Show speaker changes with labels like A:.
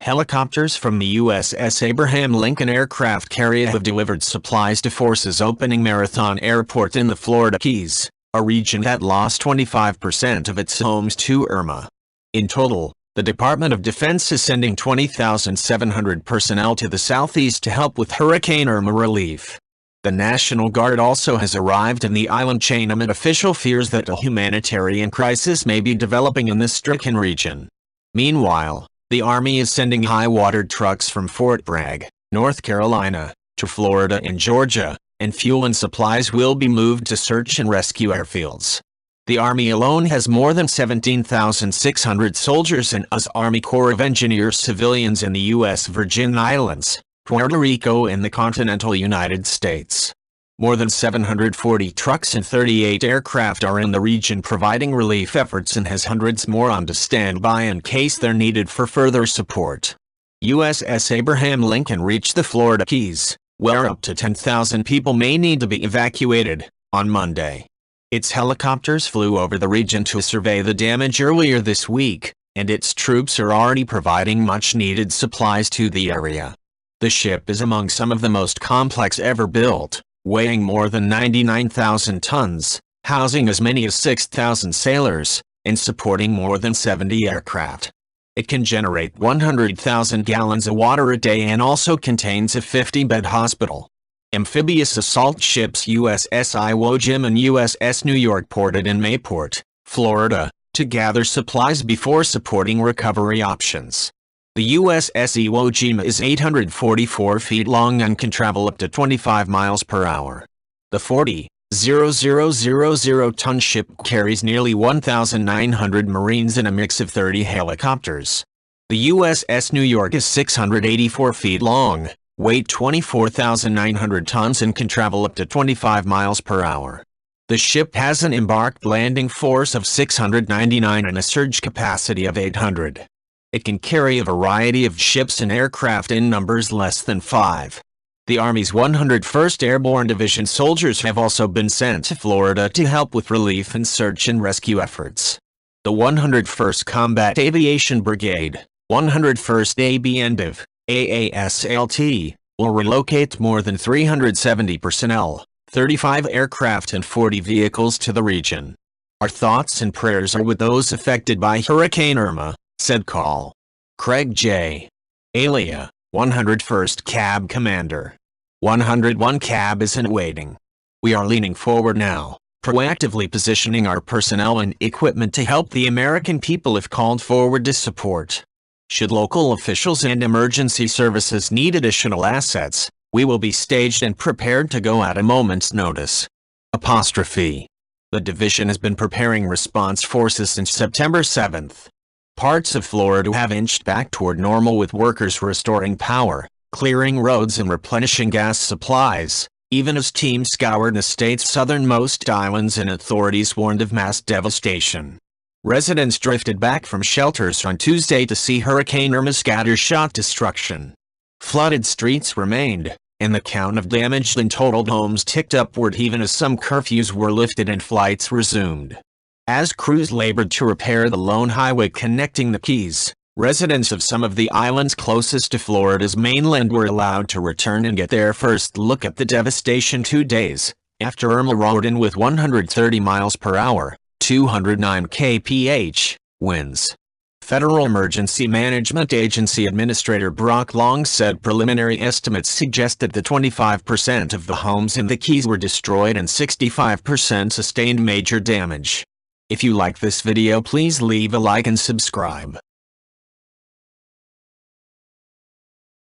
A: Helicopters from the USS Abraham Lincoln aircraft carrier have delivered supplies to forces opening Marathon Airport in the Florida Keys, a region that lost 25% of its homes to Irma. In total, the Department of Defense is sending 20,700 personnel to the southeast to help with Hurricane Irma relief. The National Guard also has arrived in the island chain amid official fears that a humanitarian crisis may be developing in the stricken region. Meanwhile, the Army is sending high-water trucks from Fort Bragg, North Carolina, to Florida and Georgia, and fuel and supplies will be moved to search and rescue airfields. The Army alone has more than 17,600 soldiers and US Army Corps of Engineers civilians in the U.S. Virgin Islands, Puerto Rico and the continental United States. More than 740 trucks and 38 aircraft are in the region providing relief efforts and has hundreds more on standby in case they're needed for further support. USS Abraham Lincoln reached the Florida Keys, where up to 10,000 people may need to be evacuated, on Monday. Its helicopters flew over the region to survey the damage earlier this week, and its troops are already providing much-needed supplies to the area. The ship is among some of the most complex ever built, weighing more than 99,000 tons, housing as many as 6,000 sailors, and supporting more than 70 aircraft. It can generate 100,000 gallons of water a day and also contains a 50-bed hospital. Amphibious assault ships USS Iwo Jima and USS New York ported in Mayport, Florida, to gather supplies before supporting recovery options. The USS Iwo Jima is 844 feet long and can travel up to 25 miles per hour. The 40,000-ton ship carries nearly 1,900 Marines in a mix of 30 helicopters. The USS New York is 684 feet long, weight 24,900 tons and can travel up to 25 miles per hour. The ship has an embarked landing force of 699 and a surge capacity of 800. It can carry a variety of ships and aircraft in numbers less than 5. The Army's 101st Airborne Division soldiers have also been sent to Florida to help with relief and search and rescue efforts. The 101st Combat Aviation Brigade, 101st ABNDIV, AASALT, will relocate more than 370 personnel, 35 aircraft and 40 vehicles to the region. Our thoughts and prayers are with those affected by Hurricane Irma, said Col. Craig J. Alia, 101st Cab Commander. 101 Cab is in waiting. We are leaning forward now, proactively positioning our personnel and equipment to help the American people if called forward to support. Should local officials and emergency services need additional assets, we will be staged and prepared to go at a moment's notice. The division has been preparing response forces since September 7th. Parts of Florida have inched back toward normal with workers restoring power, clearing roads and replenishing gas supplies, even as teams scoured the state's southernmost islands and authorities warned of mass devastation. Residents drifted back from shelters on Tuesday to see Hurricane Irma's scattershot destruction. Flooded streets remained, and the count of damaged and totaled homes ticked upward even as some curfews were lifted and flights resumed. As crews labored to repair the lone highway connecting the Keys, residents of some of the islands closest to Florida's mainland were allowed to return and get their first look at the devastation 2 days after Irma roared in with 130 miles per hour, 209 kph, winds. Federal Emergency Management Agency Administrator Brock Long said preliminary estimates suggest that 25% of the homes in the Keys were destroyed and 65% sustained major damage. If you like this video, please leave a like and subscribe.